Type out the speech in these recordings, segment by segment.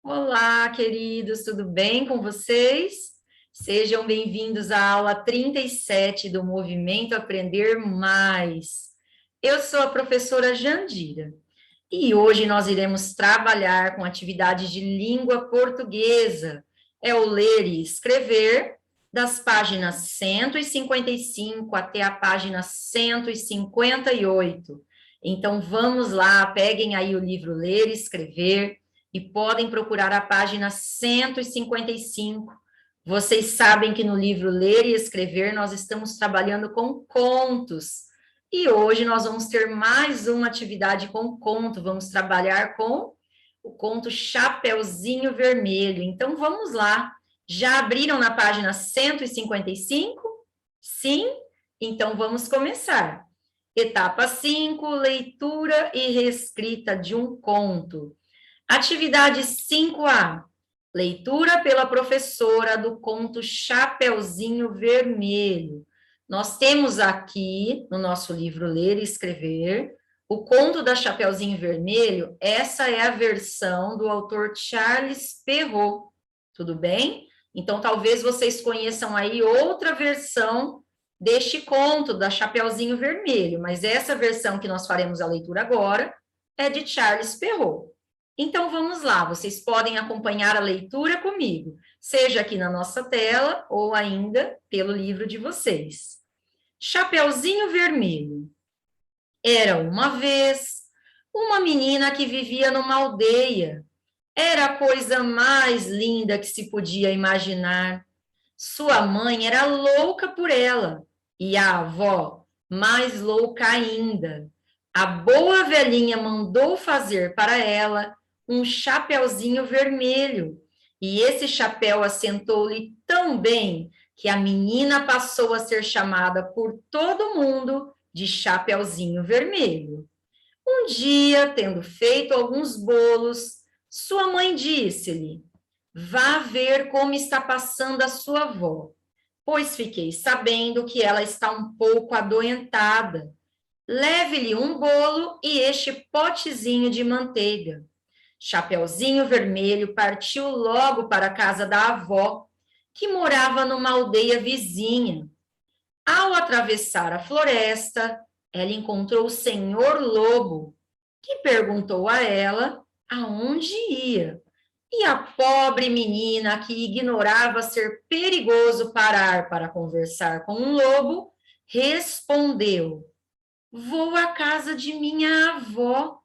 Olá, queridos, tudo bem com vocês? Sejam bem-vindos à aula 37 do Movimento Aprender Mais. Eu sou a professora Jandira e hoje nós iremos trabalhar com atividades de língua portuguesa. É o ler e escrever, das páginas 155 até a página 158. Então, vamos lá, peguem aí o livro Ler e Escrever e podem procurar a página 155. Vocês sabem que no livro Ler e Escrever nós estamos trabalhando com contos. E hoje nós vamos ter mais uma atividade com conto. Vamos trabalhar com o conto Chapeuzinho Vermelho. Então vamos lá. Já abriram na página 155? Sim? Então vamos começar. Etapa 5, leitura e reescrita de um conto. Atividade 5A, leitura pela professora do conto Chapeuzinho Vermelho. Nós temos aqui, no nosso livro Ler e Escrever, o conto da Chapeuzinho Vermelho. Essa é a versão do autor Charles Perrault, tudo bem? Então, talvez vocês conheçam aí outra versão deste conto da Chapeuzinho Vermelho, mas essa versão que nós faremos a leitura agora é de Charles Perrault. Então, vamos lá, vocês podem acompanhar a leitura comigo, seja aqui na nossa tela ou ainda pelo livro de vocês. Chapeuzinho Vermelho. Era uma vez uma menina que vivia numa aldeia. Era a coisa mais linda que se podia imaginar. Sua mãe era louca por ela e a avó mais louca ainda. A boa velhinha mandou fazer para ela um chapeuzinho vermelho, e esse chapéu assentou-lhe tão bem que a menina passou a ser chamada por todo mundo de Chapeuzinho Vermelho. Um dia, tendo feito alguns bolos, sua mãe disse-lhe: "Vá ver como está passando a sua avó, pois fiquei sabendo que ela está um pouco adoentada. Leve-lhe um bolo e este potezinho de manteiga." Chapeuzinho Vermelho partiu logo para a casa da avó, que morava numa aldeia vizinha. Ao atravessar a floresta, ela encontrou o Senhor Lobo, que perguntou a ela aonde ia. E a pobre menina, que ignorava ser perigoso parar para conversar com um lobo, respondeu: "Vou à casa de minha avó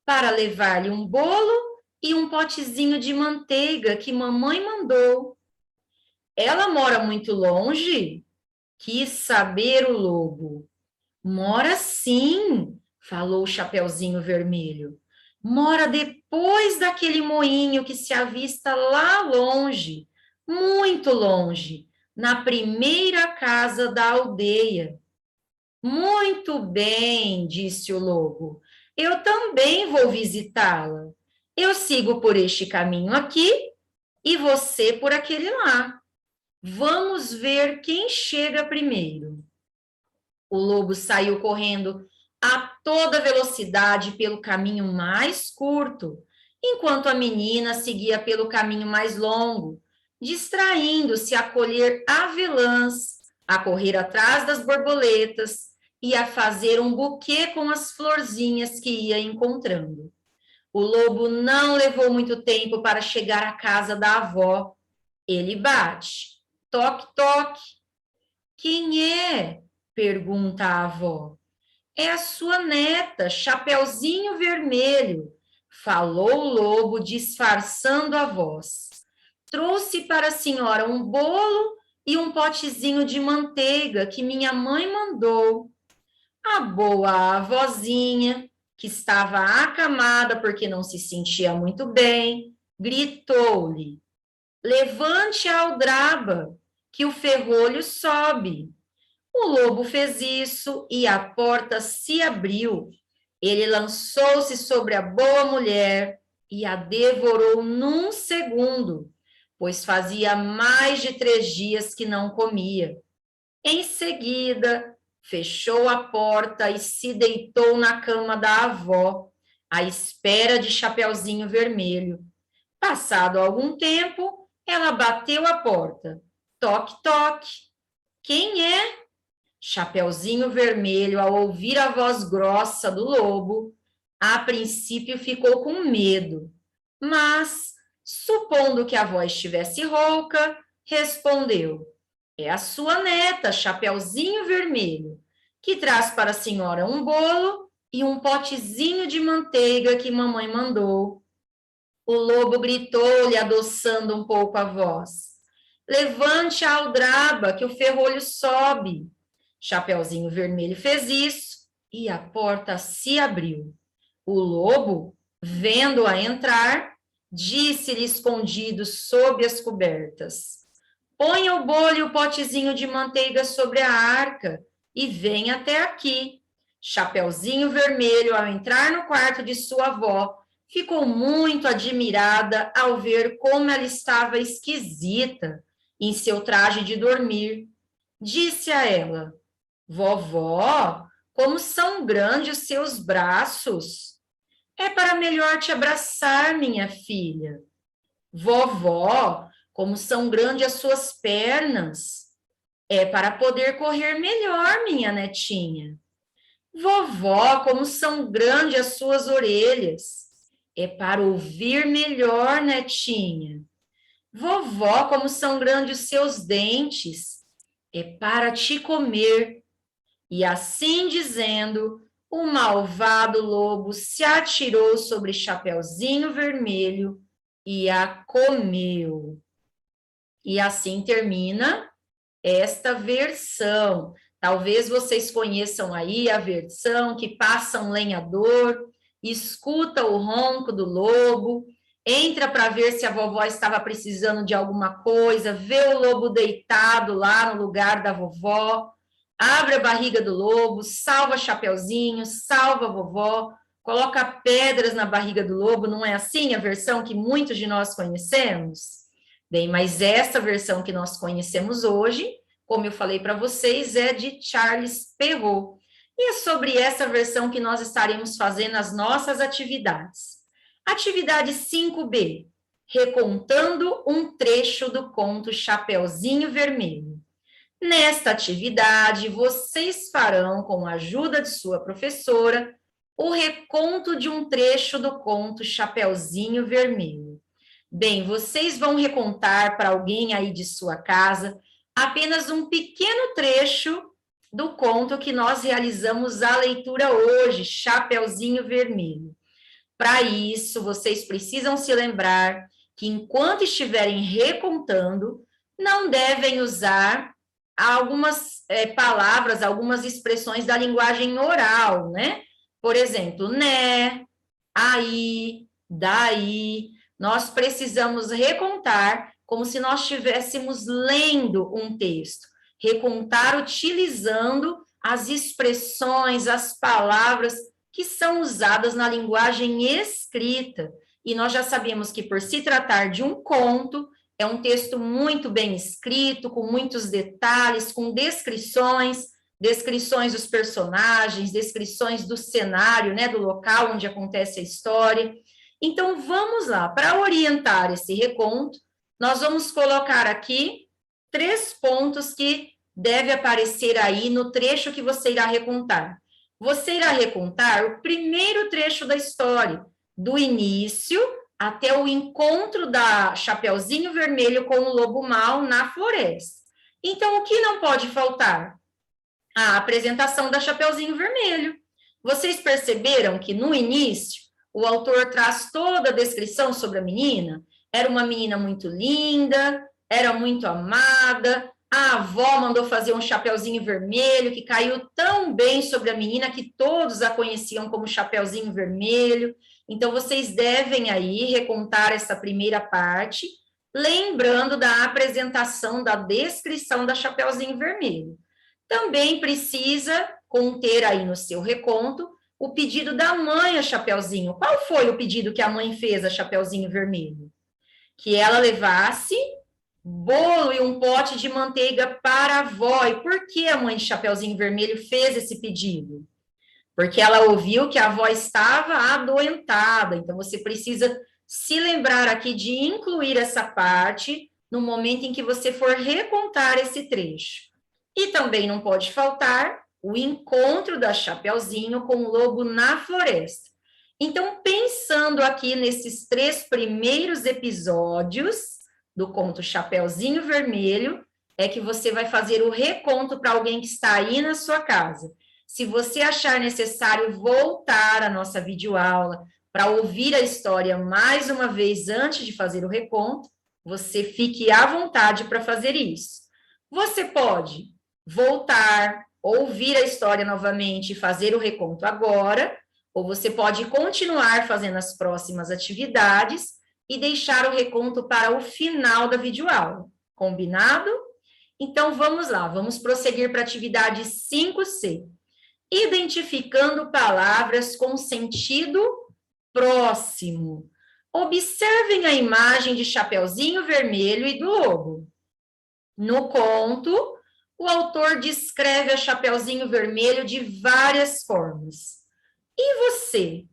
para levar-lhe um bolo e um potezinho de manteiga que mamãe mandou." "Ela mora muito longe?" quis saber o lobo. "Mora sim", falou o Chapeuzinho Vermelho. "Mora depois daquele moinho que se avista lá longe, muito longe, na primeira casa da aldeia." "Muito bem", disse o lobo. "Eu também vou visitá-la. Eu sigo por este caminho aqui e você por aquele lá. Vamos ver quem chega primeiro." O lobo saiu correndo a toda velocidade pelo caminho mais curto, enquanto a menina seguia pelo caminho mais longo, distraindo-se a colher avelãs, a correr atrás das borboletas e a fazer um buquê com as florzinhas que ia encontrando. O lobo não levou muito tempo para chegar à casa da avó. Ele bate. Toque, toque. "Quem é?" pergunta a avó. "É a sua neta, Chapeuzinho Vermelho", falou o lobo, disfarçando a voz. "Trouxe para a senhora um bolo e um potezinho de manteiga que minha mãe mandou." A boa avózinha, que estava acamada porque não se sentia muito bem, gritou-lhe: "Levante a aldraba, que o ferrolho sobe." O lobo fez isso e a porta se abriu. Ele lançou-se sobre a boa mulher e a devorou num segundo, pois fazia mais de 3 dias que não comia. Em seguida, fechou a porta e se deitou na cama da avó, à espera de Chapeuzinho Vermelho. Passado algum tempo, ela bateu a porta. Toque, toque. Quem é? Chapeuzinho Vermelho, ao ouvir a voz grossa do lobo, a princípio ficou com medo, mas, supondo que a voz estivesse rouca, respondeu: é a sua neta, Chapeuzinho Vermelho, que traz para a senhora um bolo e um potezinho de manteiga que mamãe mandou. O lobo gritou-lhe, adoçando um pouco a voz: levante a aldraba, que o ferrolho sobe. Chapeuzinho Vermelho fez isso e a porta se abriu. O lobo, vendo-a entrar, disse-lhe escondido sob as cobertas: ponha o bolo e o potezinho de manteiga sobre a arca e venha até aqui. Chapeuzinho Vermelho, ao entrar no quarto de sua avó, ficou muito admirada ao ver como ela estava esquisita em seu traje de dormir. Disse a ela: vovó, como são grandes os seus braços. É para melhor te abraçar, minha filha. Vovó, como são grandes as suas pernas. É para poder correr melhor, minha netinha. Vovó, como são grandes as suas orelhas. É para ouvir melhor, netinha. Vovó, como são grandes os seus dentes. É para te comer. E assim dizendo, o malvado lobo se atirou sobre Chapeuzinho Vermelho e a comeu. E assim termina esta versão. Talvez vocês conheçam aí a versão que passa um lenhador, escuta o ronco do lobo, entra para ver se a vovó estava precisando de alguma coisa, vê o lobo deitado lá no lugar da vovó, abre a barriga do lobo, salva Chapeuzinho, salva a vovó, coloca pedras na barriga do lobo, não é assim a versão que muitos de nós conhecemos? Bem, mas essa versão que nós conhecemos hoje, como eu falei para vocês, é de Charles Perrault. E é sobre essa versão que nós estaremos fazendo as nossas atividades. Atividade 5B, recontando um trecho do conto Chapeuzinho Vermelho. Nesta atividade, vocês farão, com a ajuda de sua professora, o reconto de um trecho do conto Chapeuzinho Vermelho. Bem, vocês vão recontar para alguém aí de sua casa apenas um pequeno trecho do conto que nós realizamos a leitura hoje, Chapeuzinho Vermelho. Para isso, vocês precisam se lembrar que enquanto estiverem recontando, não devem usar algumas palavras, algumas expressões da linguagem oral, né? Por exemplo, né, aí, daí. Nós precisamos recontar como se nós estivéssemos lendo um texto. Recontar utilizando as expressões, as palavras que são usadas na linguagem escrita. E nós já sabemos que, por se tratar de um conto, é um texto muito bem escrito, com muitos detalhes, com descrições dos personagens, descrições do cenário, né, do local onde acontece a história. Então, vamos lá, para orientar esse reconto, nós vamos colocar aqui 3 pontos que deve aparecer aí no trecho que você irá recontar. Você irá recontar o primeiro trecho da história, do início até o encontro da Chapeuzinho Vermelho com o lobo mau na floresta. Então, o que não pode faltar? A apresentação da Chapeuzinho Vermelho. Vocês perceberam que no início o autor traz toda a descrição sobre a menina? Era uma menina muito linda, era muito amada, a avó mandou fazer um chapeuzinho vermelho que caiu tão bem sobre a menina que todos a conheciam como Chapeuzinho Vermelho. Então, vocês devem aí recontar essa primeira parte, lembrando da apresentação, da descrição da Chapeuzinho Vermelho. Também precisa conter aí no seu reconto o pedido da mãe a Chapeuzinho. Qual foi o pedido que a mãe fez a Chapeuzinho Vermelho? Que ela levasse bolo e um pote de manteiga para a avó. E por que a mãe de Chapeuzinho Vermelho fez esse pedido? Porque ela ouviu que a avó estava adoentada. Então, você precisa se lembrar aqui de incluir essa parte no momento em que você for recontar esse trecho. E também não pode faltar o encontro da Chapeuzinho com o lobo na floresta. Então, pensando aqui nesses 3 primeiros episódios do conto Chapeuzinho Vermelho, é que você vai fazer o reconto para alguém que está aí na sua casa. Se você achar necessário voltar à nossa videoaula para ouvir a história mais uma vez antes de fazer o reconto, você fique à vontade para fazer isso. Você pode voltar, ouvir a história novamente e fazer o reconto agora, ou você pode continuar fazendo as próximas atividades e deixar o reconto para o final da videoaula. Combinado? Então, vamos lá, vamos prosseguir para a atividade 5C. Identificando palavras com sentido próximo. Observem a imagem de Chapeuzinho Vermelho e do lobo. No conto, o autor descreve a Chapeuzinho Vermelho de várias formas. E você,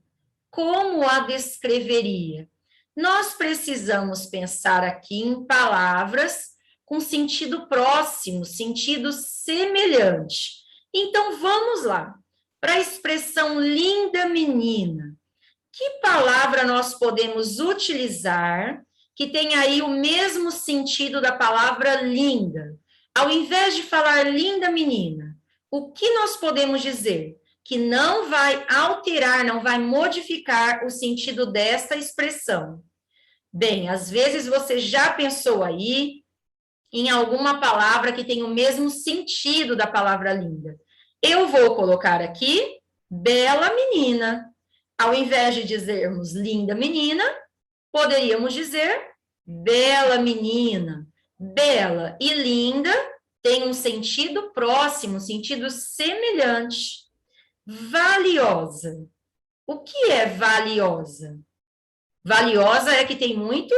como a descreveria? Nós precisamos pensar aqui em palavras com sentido próximo, sentido semelhante. Então, vamos lá. Para a expressão linda menina, que palavra nós podemos utilizar que tem aí o mesmo sentido da palavra linda? Ao invés de falar linda menina, o que nós podemos dizer? Que não vai alterar, não vai modificar o sentido desta expressão. Bem, às vezes você já pensou aí em alguma palavra que tem o mesmo sentido da palavra linda. Eu vou colocar aqui bela menina. Ao invés de dizermos linda menina, poderíamos dizer bela menina. Bela e linda têm um sentido próximo, um sentido semelhante. Valiosa. O que é valiosa? Valiosa é que tem muito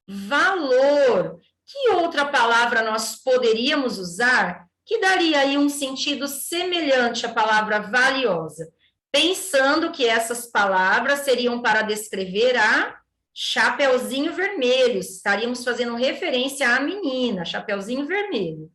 valor. Que outra palavra nós poderíamos usar que daria aí um sentido semelhante à palavra valiosa? Pensando que essas palavras seriam para descrever a Chapeuzinho Vermelho, estaríamos fazendo referência à menina, Chapeuzinho Vermelho.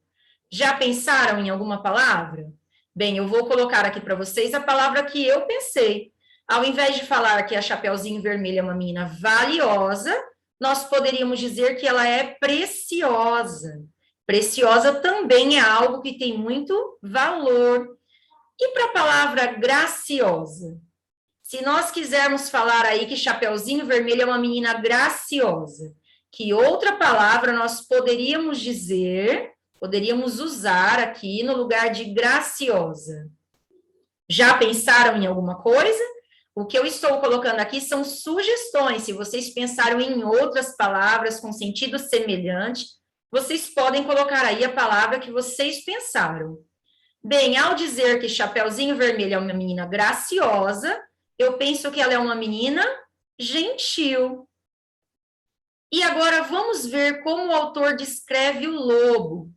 Já pensaram em alguma palavra? Bem, eu vou colocar aqui para vocês a palavra que eu pensei. Ao invés de falar que a Chapeuzinho Vermelho é uma menina valiosa, nós poderíamos dizer que ela é preciosa. Preciosa também é algo que tem muito valor. E para a palavra graciosa? Se nós quisermos falar aí que Chapeuzinho Vermelho é uma menina graciosa, que outra palavra nós poderíamos dizer, poderíamos usar aqui no lugar de graciosa? Já pensaram em alguma coisa? O que eu estou colocando aqui são sugestões. Se vocês pensaram em outras palavras com sentido semelhante, vocês podem colocar aí a palavra que vocês pensaram. Bem, ao dizer que Chapeuzinho Vermelho é uma menina graciosa, eu penso que ela é uma menina gentil. E agora vamos ver como o autor descreve o lobo.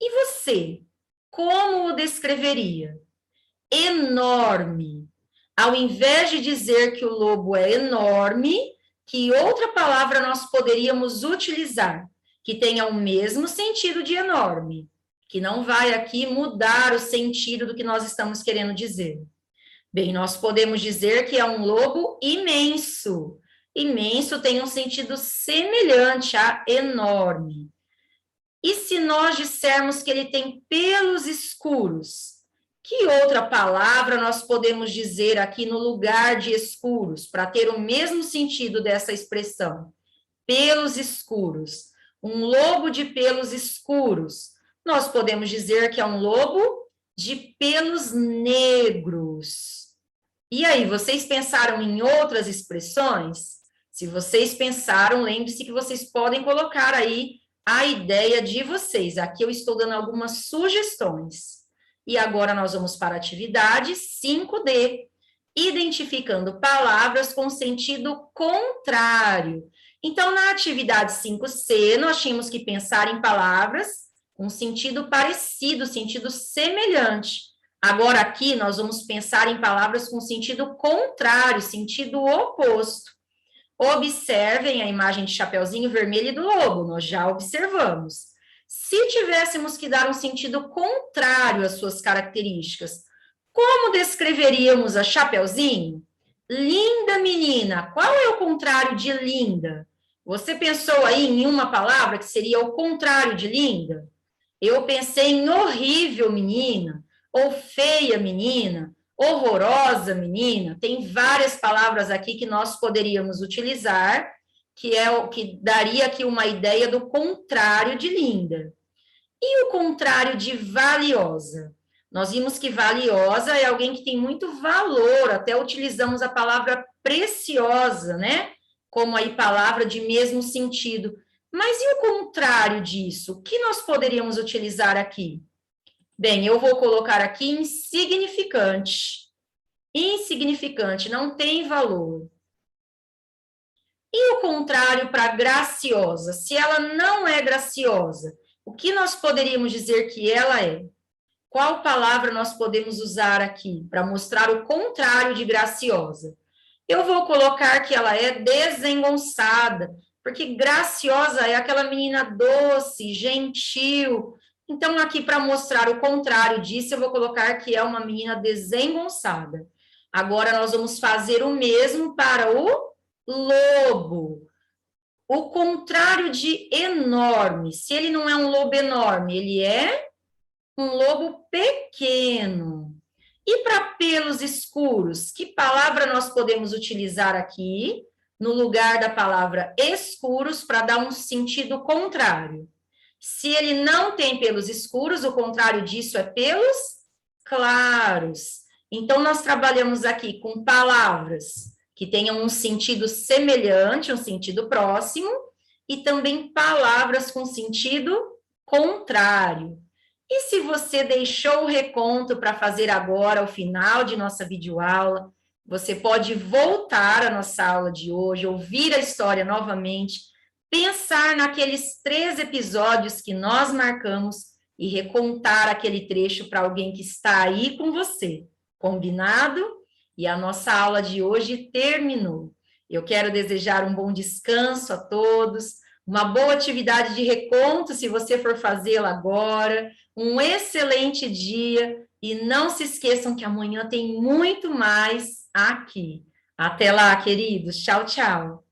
E você, como o descreveria? Enorme. Ao invés de dizer que o lobo é enorme, que outra palavra nós poderíamos utilizar, que tenha o mesmo sentido de enorme, que não vai aqui mudar o sentido do que nós estamos querendo dizer. Bem, nós podemos dizer que é um lobo imenso. Imenso tem um sentido semelhante a enorme. E se nós dissermos que ele tem pelos escuros? Que outra palavra nós podemos dizer aqui no lugar de escuros, para ter o mesmo sentido dessa expressão? Pelos escuros. Um lobo de pelos escuros. Nós podemos dizer que é um lobo de pelos negros. E aí, vocês pensaram em outras expressões? Se vocês pensaram, lembre-se que vocês podem colocar aí a ideia de vocês. Aqui eu estou dando algumas sugestões. E agora nós vamos para a atividade 5D, identificando palavras com sentido contrário. Então, na atividade 5C, nós tínhamos que pensar em palavras com sentido parecido, sentido semelhante. Agora, aqui, nós vamos pensar em palavras com sentido contrário, sentido oposto. Observem a imagem de Chapeuzinho Vermelho e do lobo, nós já observamos. Se tivéssemos que dar um sentido contrário às suas características, como descreveríamos a Chapeuzinho? Linda menina. Qual é o contrário de linda? Você pensou aí em uma palavra que seria o contrário de linda? Eu pensei em horrível menina, ou feia menina, horrorosa menina. Tem várias palavras aqui que nós poderíamos utilizar, que é o que daria aqui uma ideia do contrário de linda. E o contrário de valiosa? Nós vimos que valiosa é alguém que tem muito valor, até utilizamos a palavra preciosa, né? Como aí palavra de mesmo sentido. Mas e o contrário disso? O que nós poderíamos utilizar aqui? Bem, eu vou colocar aqui insignificante. Insignificante, não tem valor. E o contrário para graciosa? Se ela não é graciosa, o que nós poderíamos dizer que ela é? Qual palavra nós podemos usar aqui para mostrar o contrário de graciosa? Eu vou colocar que ela é desengonçada, porque graciosa é aquela menina doce, gentil. Então, aqui, para mostrar o contrário disso, eu vou colocar que é uma menina desengonçada. Agora, nós vamos fazer o mesmo para o lobo. O contrário de enorme. Se ele não é um lobo enorme, ele é um lobo pequeno. E para pelos escuros, que palavra nós podemos utilizar aqui, no lugar da palavra escuros, para dar um sentido contrário? Se ele não tem pelos escuros, o contrário disso é pelos claros. Então, nós trabalhamos aqui com palavras que tenham um sentido semelhante, um sentido próximo, e também palavras com sentido contrário. E se você deixou o reconto para fazer agora, ao final de nossa videoaula, você pode voltar à nossa aula de hoje, ouvir a história novamente, pensar naqueles 3 episódios que nós marcamos e recontar aquele trecho para alguém que está aí com você. Combinado? E a nossa aula de hoje terminou. Eu quero desejar um bom descanso a todos, uma boa atividade de reconto, se você for fazê-la agora, um excelente dia e não se esqueçam que amanhã tem muito mais aqui. Até lá, queridos. Tchau, tchau.